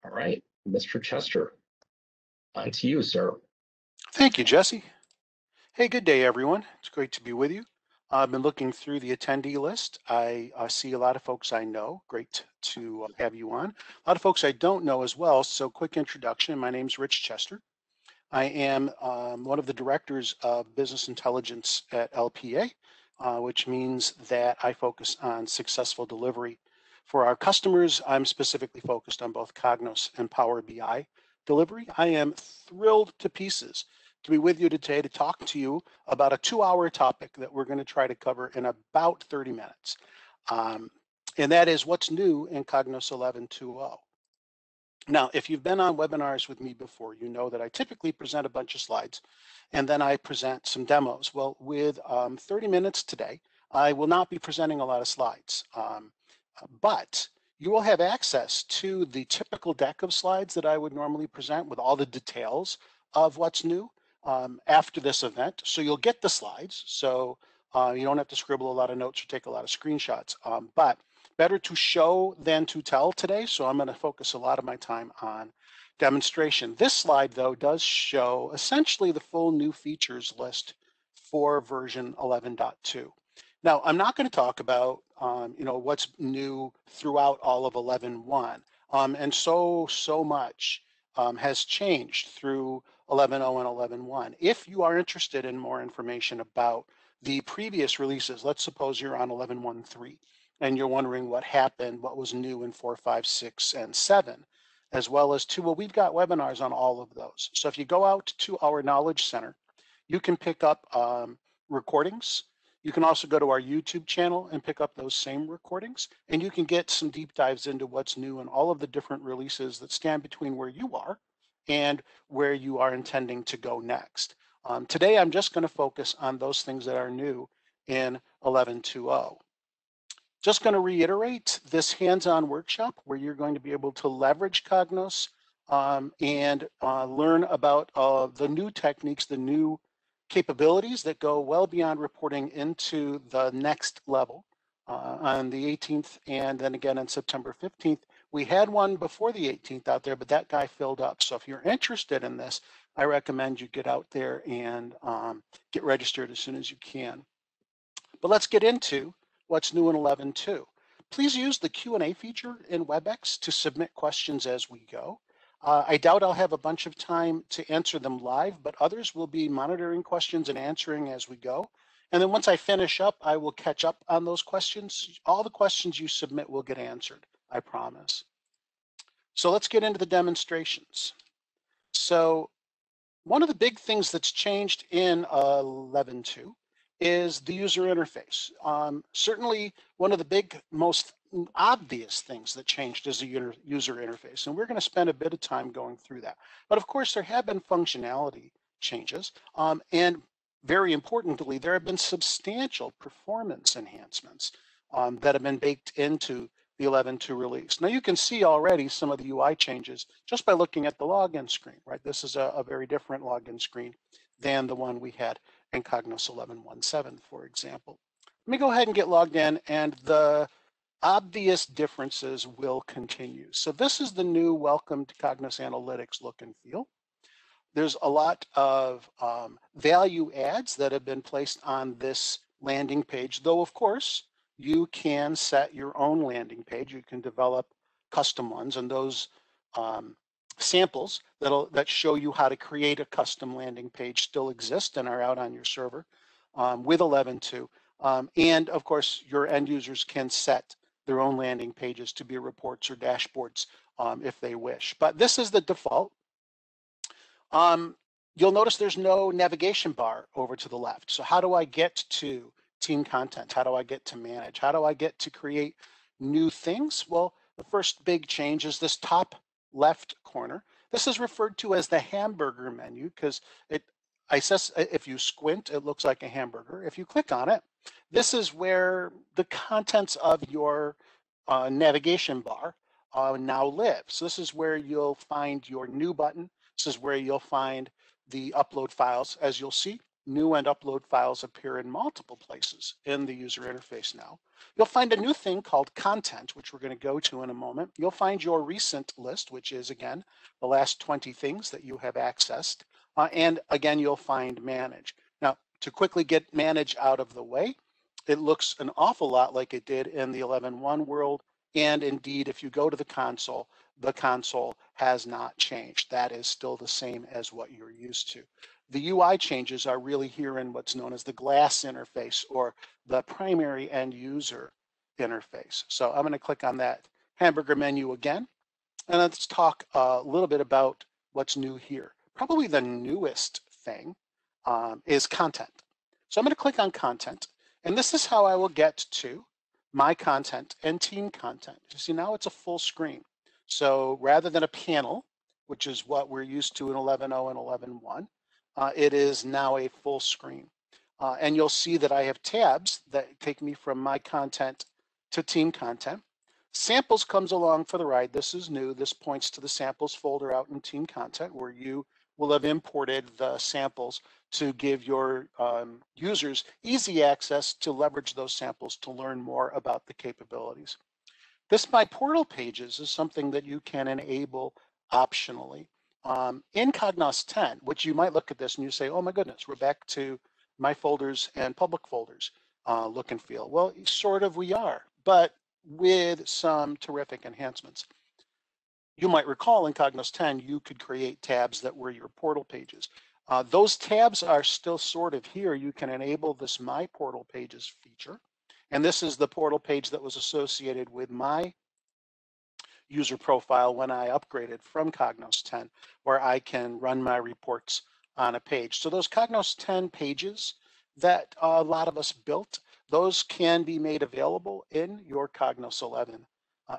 All right, Mr. Chester, on to you, sir. Thank you, Jesse. Hey, good day, everyone. It's great to be with you. I've been looking through the attendee list. I see a lot of folks I know. Great to have you on. A lot of folks I don't know as well. So quick introduction. My name's Rich Chester. I am one of the directors of business intelligence at LPA, which means that I focus on successful delivery. For our customers, I'm specifically focused on both Cognos and Power BI delivery. I am thrilled to pieces to be with you today to talk to you about a 2-hour topic that we're going to try to cover in about 30 minutes. And that is what's new in Cognos 11.2.0. Now, if you've been on webinars with me before, you know that I typically present a bunch of slides and then I present some demos. Well, with 30 minutes today, I will not be presenting a lot of slides, but you will have access to the typical deck of slides that I would normally present with all the details of what's new after this event. So you'll get the slides, so you don't have to scribble a lot of notes or take a lot of screenshots, but better to show than to tell today, so I'm going to focus a lot of my time on demonstration. This slide, though, does show essentially the full new features list for version 11.2. Now, I'm not going to talk about what's new throughout all of 11.1, and so much has changed through 11.0 and 11.1. If you are interested in more information about the previous releases, let's suppose you're on 11.1.3 and you're wondering what happened, what was new in 4, 5, 6, and 7, as well as 2. Well, we've got webinars on all of those. So if you go out to our Knowledge Center, you can pick up recordings. You can also go to our YouTube channel and pick up those same recordings, and you can get some deep dives into what's new and all of the different releases that stand between where you are and where you are intending to go next. Today, I'm just going to focus on those things that are new in 11.2.0. Just going to reiterate this hands-on workshop where you're going to be able to leverage Cognos and learn about the new techniques, the new capabilities that go well beyond reporting into the next level. On the 18th and then again on September 15th. We had one before the 18th out there, but that guy filled up. So if you're interested in this, I recommend you get out there and get registered as soon as you can. But let's get into what's new in 11.2. Please use the Q&A feature in WebEx to submit questions as we go. I doubt I'll have a bunch of time to answer them live, but others will be monitoring questions and answering as we go. And then once I finish up, I will catch up on those questions. All the questions you submit will get answered, I promise. So let's get into the demonstrations. So one of the big things that's changed in 11.2 is the user interface. Certainly one of the big, most obvious things that changed is the user interface, and we're going to spend a bit of time going through that. But of course, there have been functionality changes, and very importantly, there have been substantial performance enhancements that have been baked into the 11.2 release. Now you can see already some of the UI changes just by looking at the login screen, right? This is a very different login screen than the one we had in Cognos 11.1.7, for example. Let me go ahead and get logged in, and the obvious differences will continue. So this is the new Welcome to Cognos Analytics look and feel. There's a lot of value adds that have been placed on this landing page, though of course you can set your own landing page. You can develop custom ones, and those samples that show you how to create a custom landing page still exist and are out on your server with 11.2. And of course, your end users can set their own landing pages to be reports or dashboards if they wish. But this is the default. You'll notice there's no navigation bar over to the left. So how do I get to team content? How do I get to manage? How do I get to create new things? Well, the first big change is this top left corner. This is referred to as the Hamburger Menu because if you squint, it looks like a hamburger. If you click on it, this is where the contents of your navigation bar now live. So this is where you'll find your new button. This is where you'll find the upload files. As you'll see, new and upload files appear in multiple places in the user interface now. You'll find a new thing called content, which we're going to go to in a moment. You'll find your recent list, which is, again, the last 20 things that you have accessed. And again, you'll find manage. Now, to quickly get manage out of the way, it looks an awful lot like it did in the 11.1 world. And indeed, if you go to the console has not changed. That is still the same as what you're used to. The UI changes are really here in what's known as the glass interface, or the primary end user interface. So I'm going to click on that hamburger menu again, and let's talk a little bit about what's new here. Probably the newest thing is content. So I'm going to click on content, and this is how I will get to my content and team content. You see, now it's a full screen. So rather than a panel, which is what we're used to in 11.0 and 11.1, it is now a full screen. And you'll see that I have tabs that take me from my content to team content. Samples comes along for the ride. This is new. This points to the samples folder out in team content, where you will have imported the samples to give your users easy access to leverage those samples to learn more about the capabilities. This My Portal Pages is something that you can enable optionally. In Cognos 10, which you might look at this and you say, oh my goodness, we're back to my folders and public folders look and feel. Well, sort of we are, but with some terrific enhancements. You might recall in Cognos 10, you could create tabs that were your portal pages. Those tabs are still sort of here. You can enable this My Portal Pages feature. And this is the portal page that was associated with my user profile when I upgraded from Cognos 10, where I can run my reports on a page. So those Cognos 10 pages that a lot of us built, those can be made available in your Cognos 11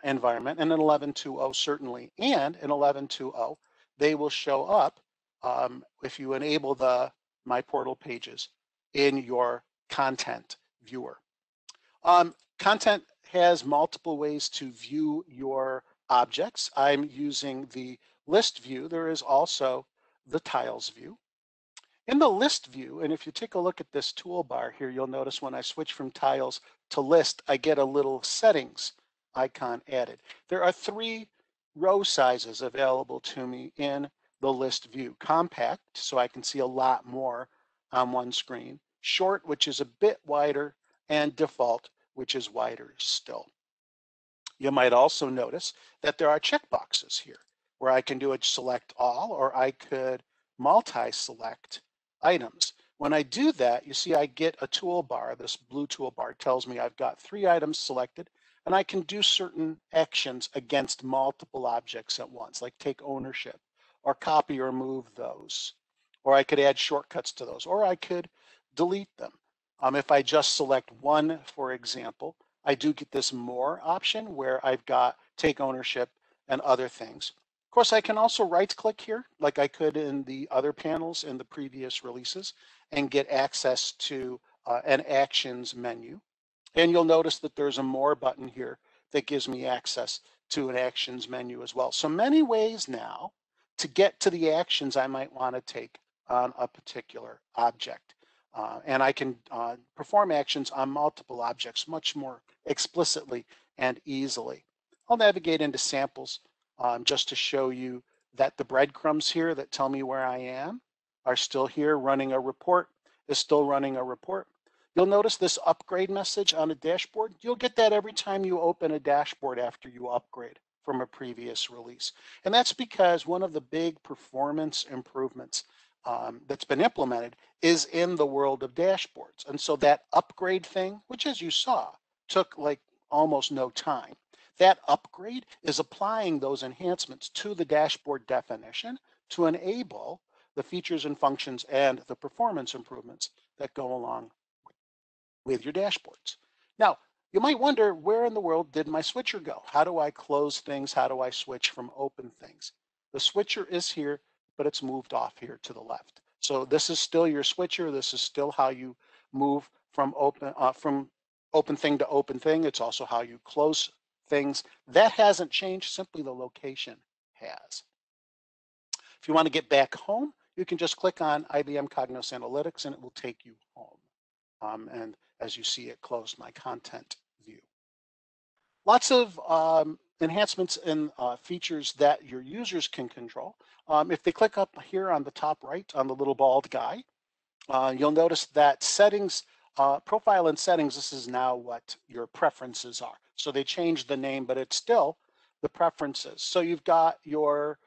environment, and in 11.2.0 certainly, and in 11.2.0 they will show up if you enable the My Portal Pages in your content viewer. Content has multiple ways to view your objects. I'm using the list view. There is also the tiles view. In the list view, and if you take a look at this toolbar here, you'll notice when I switch from tiles to list, I get a little settings icon added. There are 3 row sizes available to me in the list view. Compact, so I can see a lot more on one screen. Short, which is a bit wider, and default, which is wider still. You might also notice that there are checkboxes here where I can do a select all, or I could multi-select items. When I do that, you see I get a toolbar. This blue toolbar tells me I've got 3 items selected, and I can do certain actions against multiple objects at once, like take ownership, or copy or move those, or I could add shortcuts to those, or I could delete them. If I just select one, for example, I do get this more option where I've got take ownership and other things. Of course, I can also right click here like I could in the other panels in the previous releases and get access to an actions menu. And you'll notice that there's a more button here that gives me access to an actions menu as well. So many ways now to get to the actions I might want to take on a particular object. And I can perform actions on multiple objects much more explicitly and easily. I'll navigate into samples just to show you that the breadcrumbs here that tell me where I am are still here. Running a report is still running a report. You'll notice this upgrade message on a dashboard. You'll get that every time you open a dashboard after you upgrade from a previous release. And that's because one of the big performance improvements that's been implemented is in the world of dashboards. And so that upgrade thing, which as you saw, took like almost no time. That upgrade is applying those enhancements to the dashboard definition to enable the features and functions and the performance improvements that go along with your dashboards. Now, you might wonder, where in the world did my switcher go? How do I close things? How do I switch from open things? The switcher is here, but it's moved off here to the left. So this is still your switcher. This is still how you move from open thing to open thing. It's also how you close things. That hasn't changed, simply the location has. If you want to get back home, you can just click on IBM Cognos Analytics and it will take you home. And as you see, it closed my content view. Lots of enhancements and features that your users can control. If they click up here on the top right on the little bald guy, you'll notice that settings, profile and settings, this is now what your preferences are. So they changed the name, but it's still the preferences. So you've got your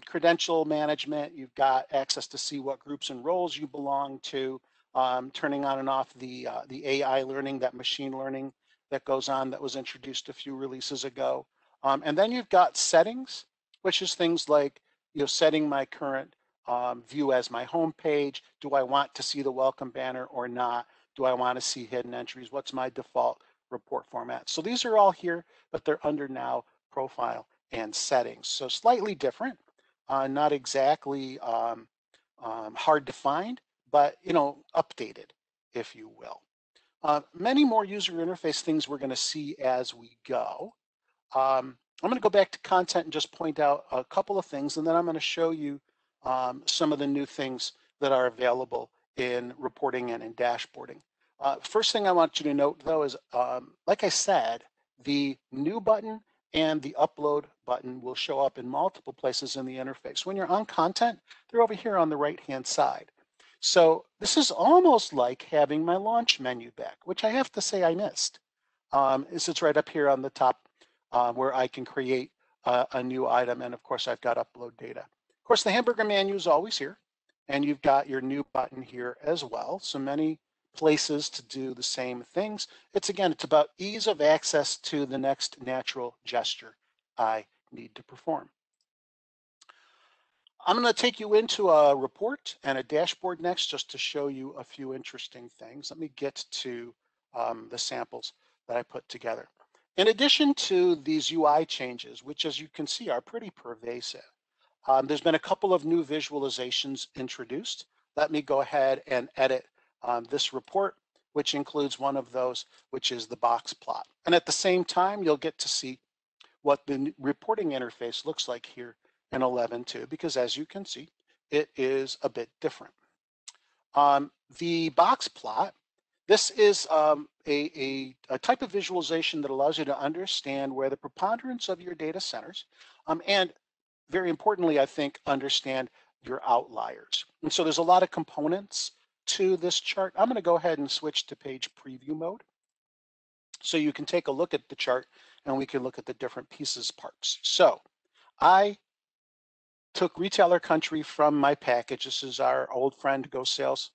credential management, you've got access to see what groups and roles you belong to, turning on and off the AI learning, that machine learning that goes on that was introduced a few releases ago. And then you've got settings, which is things like, setting my current view as my home page. Do I want to see the welcome banner or not? Do I want to see hidden entries? What's my default report format? So these are all here, but they're under now profile and settings. So slightly different, not exactly hard to find, but updated, if you will. Many more user interface things we're going to see as we go. I'm going to go back to content and just point out a couple of things, and then I'm going to show you some of the new things that are available in reporting and in dashboarding. First thing I want you to note, though, is like I said, the new button and the upload button will show up in multiple places in the interface. When you're on content, they're over here on the right-hand side. So this is almost like having my launch menu back, which I have to say I missed. It's right up here on the top where I can create a new item. And of course, I've got upload data. Of course, the Hamburger Menu is always here. And you've got your new button here as well. So many places to do the same things. It's about ease of access to the next natural gesture I need to perform. I'm going to take you into a report and a dashboard next just to show you a few interesting things. Let me get to the samples that I put together. In addition to these UI changes, which as you can see are pretty pervasive, there's been a couple of new visualizations introduced. Let me go ahead and edit this report, which includes one of those, which is the box plot. And at the same time, you'll get to see what the reporting interface looks like here in 11.2, because as you can see, it is a bit different. The box plot, this is a type of visualization that allows you to understand where the preponderance of your data centers, and very importantly, I think, understand your outliers. And so there's a lot of components to this chart. I'm going to go ahead and switch to page preview mode so you can take a look at the chart and we can look at the different pieces parts. So I took retailer country from my package. This is our old friend Go Sales.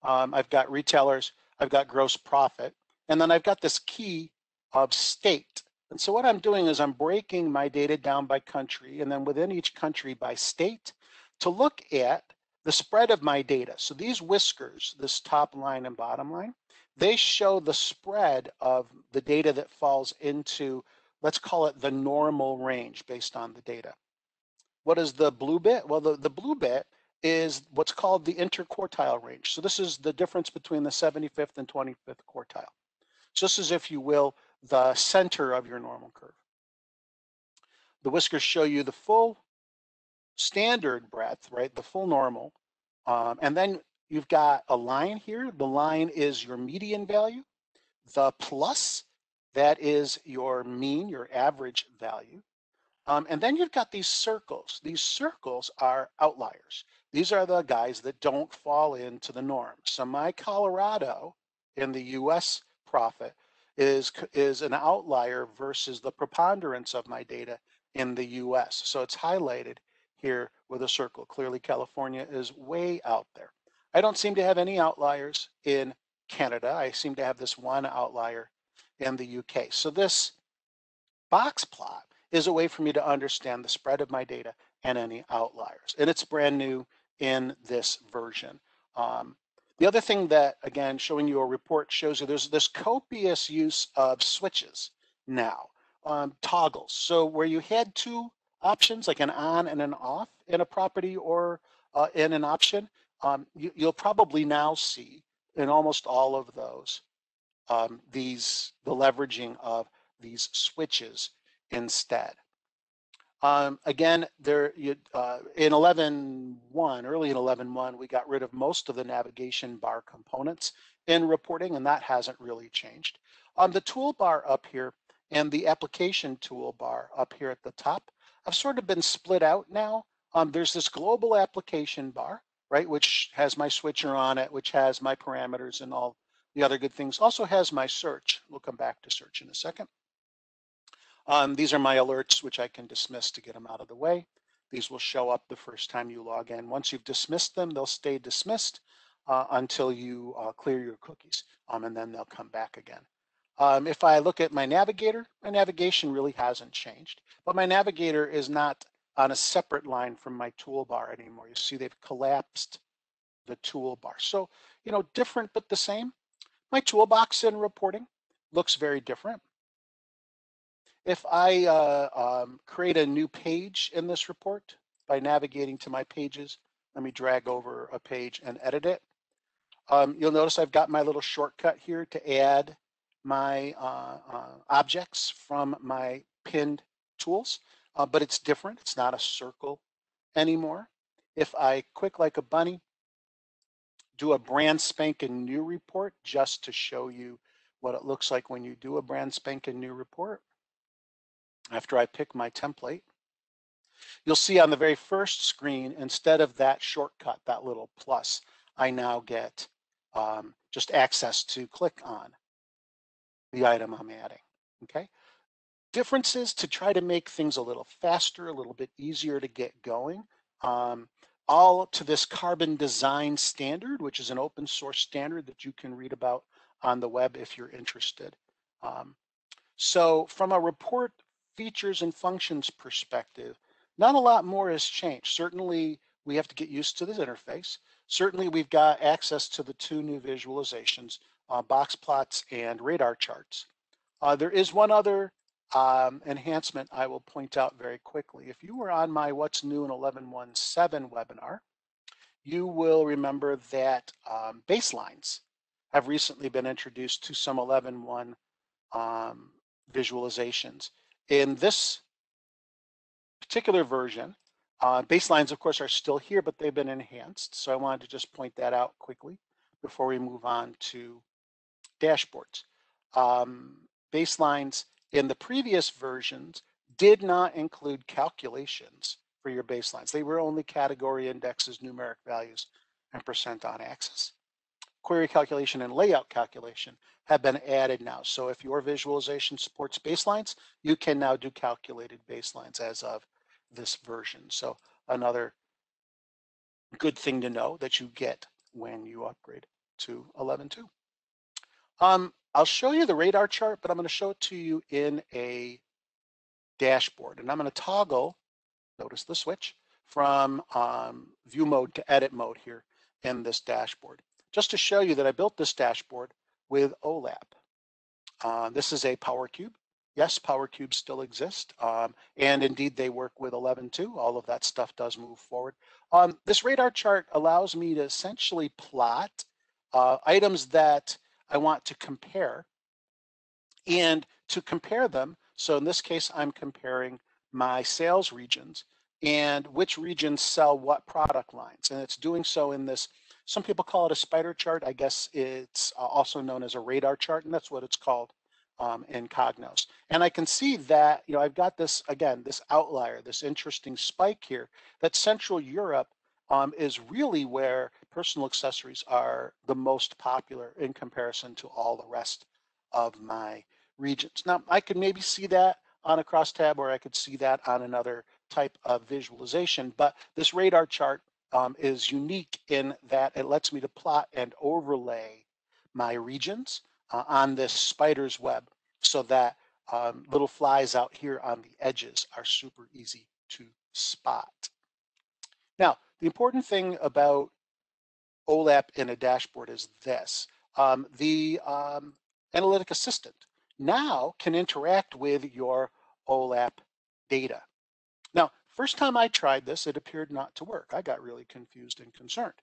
I've got retailers, I've got gross profit, and then I've got this key of state. And so what I'm doing is I'm breaking my data down by country and then within each country by state to look at the spread of my data. So these whiskers, this top line and bottom line, they show the spread of the data that falls into, let's call it the normal range based on the data. What is the blue bit? Well, the blue bit is what's called the interquartile range. So this is the difference between the 75th and 25th quartile. So this is, if you will, the center of your normal curve. The whiskers show you the full standard breadth, right? The full normal. And then you've got a line here. The line is your median value. The plus, that is your mean, your average value. And then you've got these circles. These circles are outliers. These are the guys that don't fall into the norm. So my Colorado in the US profit is an outlier versus the preponderance of my data in the US. So it's highlighted here with a circle. Clearly California is way out there. I don't seem to have any outliers in Canada. I seem to have this one outlier in the UK. So this box plot is a way for me to understand the spread of my data and any outliers. And it's brand new in this version. The other thing that, again, showing you a report shows you there's this copious use of switches now, toggles. So where you had two options, like an on and an off in a property or in an option, you'll probably now see in almost all of those the leveraging of these switches instead. Again, in 11.1, early in 11.1, we got rid of most of the navigation bar components in reporting, and that hasn't really changed. The toolbar up here and the application toolbar up here at the top have sort of been split out now. There's this global application bar, right, which has my switcher on it, which has my parameters and all the other good things. Also has my search. We'll come back to search in a second. These are my alerts, which I can dismiss to get them out of the way. These will show up the first time you log in. Once you've dismissed them, they'll stay dismissed until you clear your cookies, and then they'll come back again. If I look at my navigation really hasn't changed, but my navigator is not on a separate line from my toolbar anymore. You see they've collapsed the toolbar. So, different but the same. My toolbox in reporting looks very different. If I create a new page in this report by navigating to my pages, let me drag over a page and edit it. You'll notice I've got my little shortcut here to add my objects from my pinned tools, but it's different. It's not a circle anymore. If I click like a bunny, do a brand spanking new report just to show you what it looks like when you do a brand spanking new report. After I pick my template, you'll see on the very first screen, instead of that shortcut, that little plus, I now get just access to click on the item I'm adding, okay? Differences to try to make things a little faster, a little bit easier to get going, all to this Carbon Design Standard, which is an open source standard that you can read about on the web if you're interested. So from a report features and functions perspective, not a lot more has changed. Certainly, we have to get used to this interface. Certainly, we've got access to the two new visualizations, box plots and radar charts. There is one other enhancement I will point out very quickly. If you were on my What's New in 11.1.7 webinar, you will remember that baselines have recently been introduced to some 11.1 visualizations. In this particular version, baselines, of course, are still here, but they've been enhanced. So I wanted to just point that out quickly before we move on to dashboards. Baselines in the previous versions did not include calculations for your baselines. They were only category indexes, numeric values, and percent on axis. Query calculation and layout calculation have been added now. So if your visualization supports baselines, you can now do calculated baselines as of this version. So another good thing to know that you get when you upgrade to 11.2. I'll show you the radar chart, but I'm going to show it to you in a dashboard. And I'm going to toggle, notice the switch, from view mode to edit mode here in this dashboard, just to show you that I built this dashboard with OLAP. This is a Power Cube. Yes, Power Cubes still exist, and indeed they work with 11.2. All of that stuff does move forward. This radar chart allows me to essentially plot items that I want to compare, and to compare them. So in this case, I'm comparing my sales regions and which regions sell what product lines, and it's doing so in this. Some people call it a spider chart. I guess it's also known as a radar chart, and that's what it's called in Cognos. And I can see that, I've got this, again, this outlier, this interesting spike here, that Central Europe is really where personal accessories are the most popular in comparison to all the rest of my regions. Now, I could maybe see that on a crosstab, or I could see that on another type of visualization, but this radar chart is unique in that it lets me to plot and overlay my regions on this spider's web, so that little flies out here on the edges are super easy to spot. Now, the important thing about OLAP in a dashboard is this. The analytic assistant now can interact with your OLAP data. Now, first time I tried this, it appeared not to work. I got really confused and concerned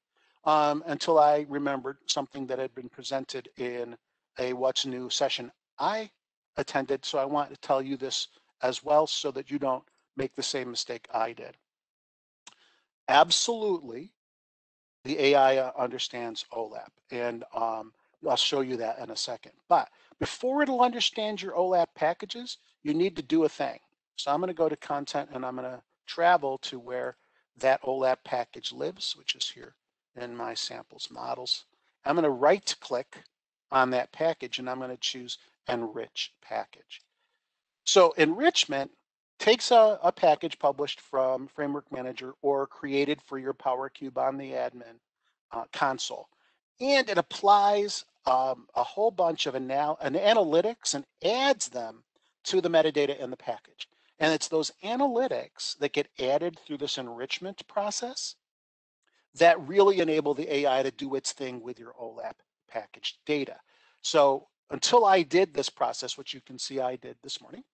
until I remembered something that had been presented in a What's New session I attended. So I want to tell you this as well, so that you don't make the same mistake I did. Absolutely, the AI understands OLAP, and I'll show you that in a second. But before it'll understand your OLAP packages, you need to do a thing. So I'm going to go to content, and I'm going to travel to where that OLAP package lives, which is here in my samples models. I'm going to right click on that package, and I'm going to choose Enrich Package. So enrichment takes a package published from Framework Manager or created for your Power Cube on the admin console, and it applies a whole bunch of analytics and adds them to the metadata in the package. And it's those analytics that get added through this enrichment process that really enable the AI to do its thing with your OLAP package data. So until I did this process, which you can see I did this morning,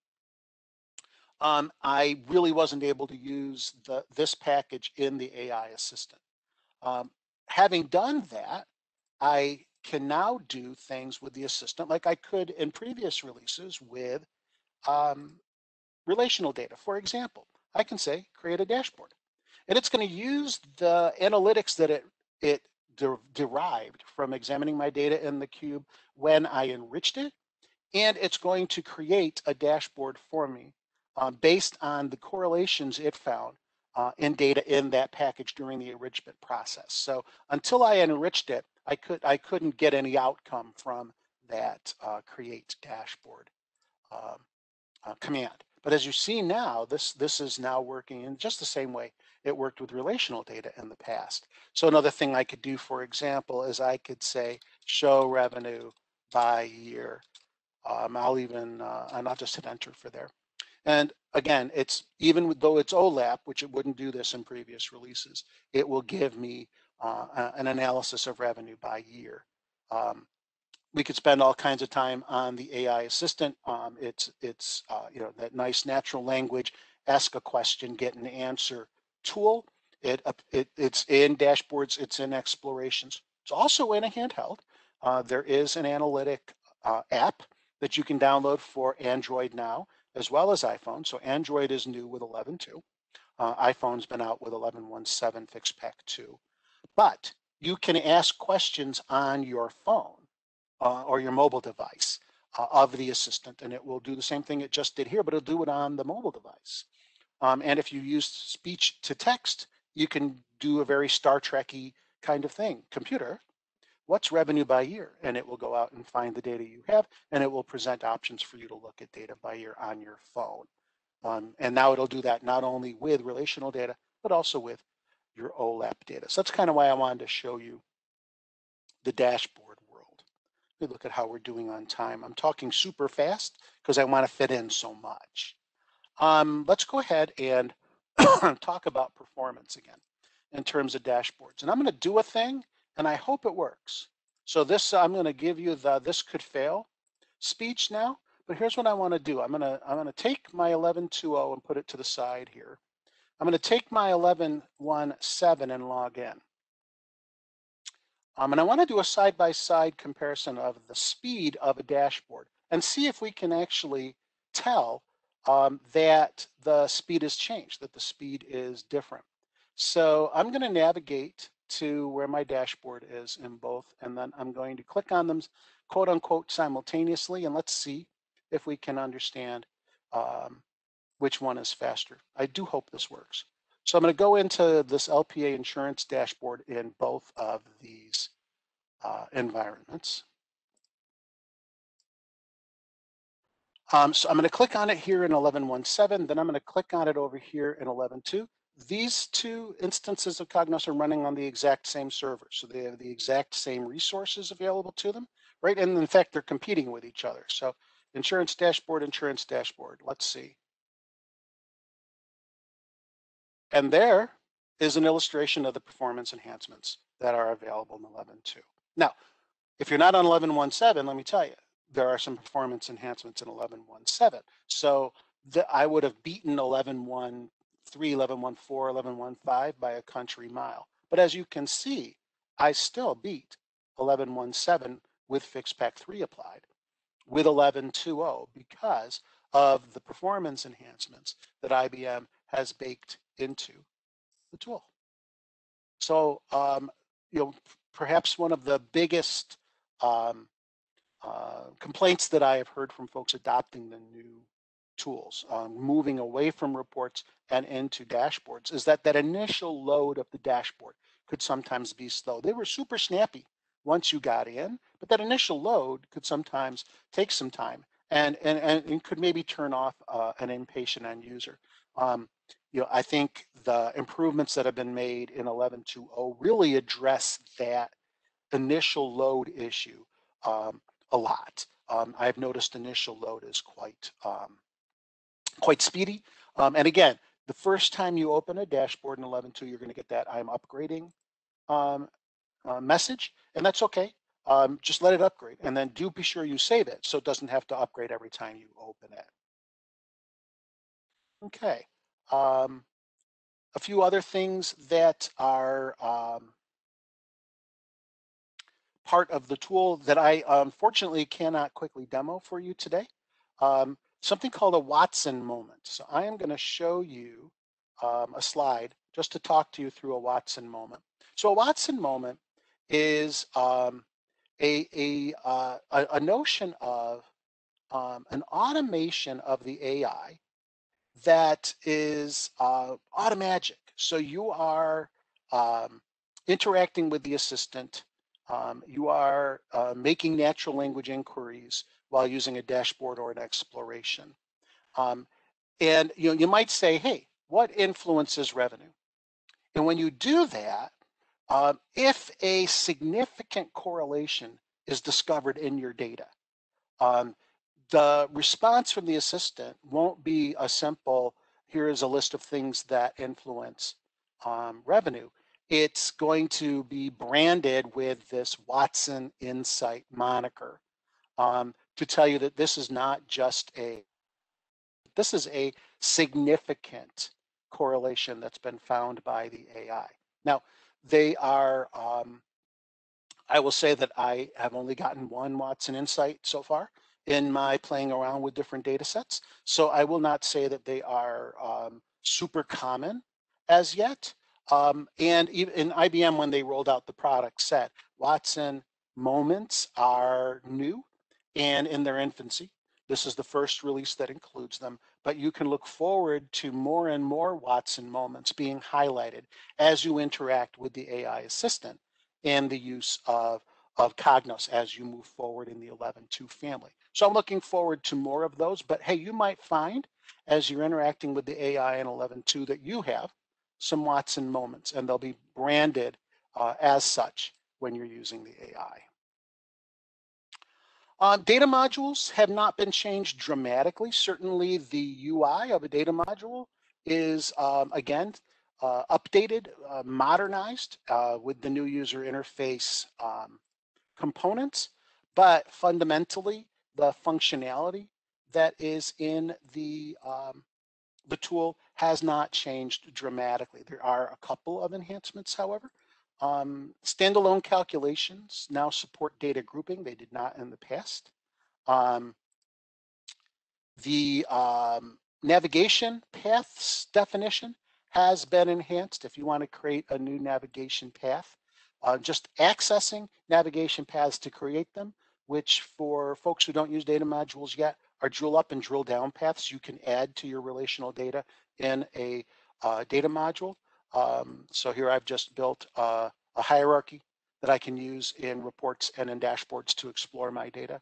I really wasn't able to use this package in the AI assistant. Having done that, I can now do things with the assistant like I could in previous releases with relational data. For example, I can say, create a dashboard. And it's going to use the analytics that it derived from examining my data in the cube when I enriched it. And it's going to create a dashboard for me based on the correlations it found in data in that package during the enrichment process. So until I enriched it, I couldn't get any outcome from that create dashboard command. But as you see now, this is now working in just the same way it worked with relational data in the past. So another thing I could do, for example, is I could say show revenue by year. I'll even, and I'll just hit enter for there. And again, it's even though it's OLAP, which it wouldn't do this in previous releases, it will give me an analysis of revenue by year. We could spend all kinds of time on the AI assistant. It's you know, that nice natural language, ask a question, get an answer tool. It's in dashboards, it's in explorations. It's also in a handheld. There is an analytic app that you can download for Android now, as well as iPhone. So Android is new with 11.2. iPhone's been out with 11.1.7 FixPack 2. But you can ask questions on your phone or your mobile device of the assistant, and it will do the same thing it just did here, but it'll do it on the mobile device. And if you use speech to text, you can do a very Star Trek-y kind of thing. Computer, what's revenue by year? And it will go out and find the data you have, and it will present options for you to look at data by year on your phone. And now it'll do that not only with relational data, but also with your OLAP data. So that's kind of why I wanted to show you the dashboard world. Let me look at how we're doing on time. I'm talking super fast because I want to fit in so much. Let's go ahead and talk about performance again in terms of dashboards. And I'm going to do a thing, and I hope it works. So this, I'm going to give you the this could fail speech now. But here's what I want to do. I'm going to take my 11.2.0 and put it to the side here. I'm going to take my 11.1.7 and log in. And I want to do a side-by-side comparison of the speed of a dashboard and see if we can actually tell that the speed has changed, that the speed is different. So I'm going to navigate to where my dashboard is in both, and then I'm going to click on them, quote unquote, simultaneously, and let's see if we can understand which one is faster. I do hope this works. So I'm going to go into this LPA insurance dashboard in both of these environments. So I'm going to click on it here in 11.1.7, then I'm going to click on it over here in 11.2. These two instances of Cognos are running on the exact same server, so they have the exact same resources available to them, right? And in fact, they're competing with each other. So insurance dashboard, let's see. And there is an illustration of the performance enhancements that are available in 11.2. Now, if you're not on 11.1.7, let me tell you, there are some performance enhancements in 11.1.7. So I would have beaten 11.1.3, 11.1.4, 11.1.5 by a country mile. But as you can see, I still beat 11.1.7 with FixPack 3 applied with 11.2.0 because of the performance enhancements that IBM has baked into the tool. So, perhaps one of the biggest complaints that I have heard from folks adopting the new tools, moving away from reports and into dashboards, is that initial load of the dashboard could sometimes be slow. They were super snappy once you got in, but that initial load could sometimes take some time and could maybe turn off an impatient end user. I think the improvements that have been made in 11.2.0 really address that initial load issue a lot. I've noticed initial load is quite speedy. And again, the first time you open a dashboard in 11.2, you're going to get that I'm upgrading message, and that's okay. Just let it upgrade, and then do be sure you save it so it doesn't have to upgrade every time you open it. Okay. A few other things that are part of the tool that I unfortunately cannot quickly demo for you today. Something called a Watson moment. So I am going to show you a slide just to talk to you through a Watson moment. So a Watson moment is a notion of an automation of the AI that is automagic. So you are interacting with the assistant. You are making natural language inquiries while using a dashboard or an exploration. And you might say, hey, what influences revenue? And when you do that, if a significant correlation is discovered in your data, the response from the assistant won't be a simple, here is a list of things that influence revenue. It's going to be branded with this Watson Insight moniker to tell you that this is not just this is a significant correlation that's been found by the AI. Now, they are, I will say that I have only gotten one Watson Insight so far in my playing around with different data sets. So I will not say that they are super common as yet. And even in IBM, when they rolled out the product set, Watson moments are new and in their infancy. This is the first release that includes them, but you can look forward to more and more Watson moments being highlighted as you interact with the AI assistant and the use of Cognos as you move forward in the 11.2 family. So I'm looking forward to more of those, but hey, you might find as you're interacting with the AI in 11.2 that you have some Watson moments, and they'll be branded as such when you're using the AI. Data modules have not been changed dramatically. Certainly the UI of a data module is, again, updated, modernized with the new user interface components, but fundamentally the functionality that is in the tool has not changed dramatically. There are a couple of enhancements, however. Standalone calculations now support data grouping. They did not in the past. The navigation paths definition has been enhanced. If you want to create a new navigation path, just accessing navigation paths to create them, which for folks who don't use data modules yet are drill up and drill down paths you can add to your relational data in a data module. So here I've just built a hierarchy that I can use in reports and in dashboards to explore my data.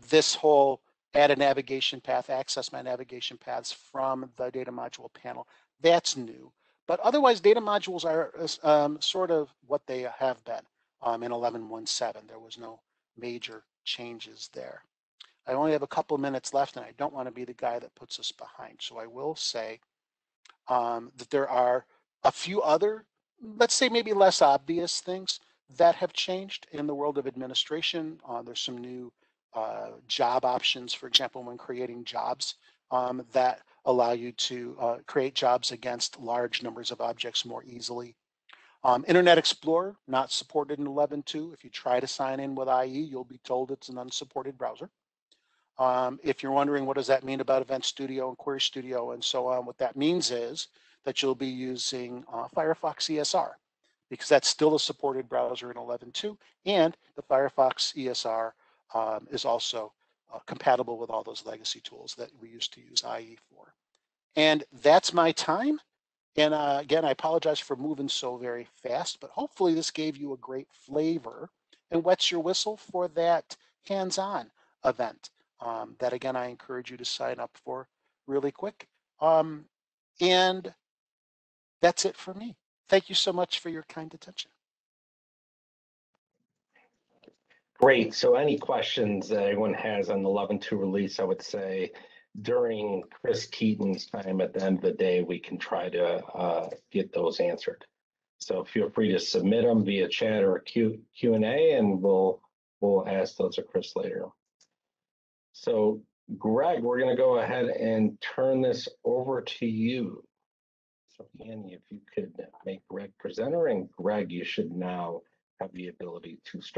This whole add a navigation path, access my navigation paths from the data module panel, that's new. But otherwise, data modules are sort of what they have been in 11.1.7. There was no major changes there. I only have a couple minutes left, and I don't want to be the guy that puts us behind. So I will say that there are a few other, let's say maybe less obvious things that have changed in the world of administration. There's some new job options, for example, when creating jobs that allow you to create jobs against large numbers of objects more easily. Internet Explorer, not supported in 11.2. If you try to sign in with IE, you'll be told it's an unsupported browser. If you're wondering what does that mean about Event Studio and Query Studio and so on, what that means is that you'll be using Firefox ESR, because that's still a supported browser in 11.2, and the Firefox ESR is also compatible with all those legacy tools that we used to use IE for. And that's my time. And again, I apologize for moving so very fast, but hopefully this gave you a great flavor and wets your whistle for that hands-on event that, again, I encourage you to sign up for really quick. And that's it for me. Thank you so much for your kind attention. Great. So any questions that anyone has on the 11.2 release, I would say during Chris Keaton's time at the end of the day, we can try to get those answered. So feel free to submit them via chat or Q&A, and we'll ask those of Chris later. So Greg, we're going to go ahead and turn this over to you. So Annie, if you could make Greg presenter, and Greg, you should now have the ability to start.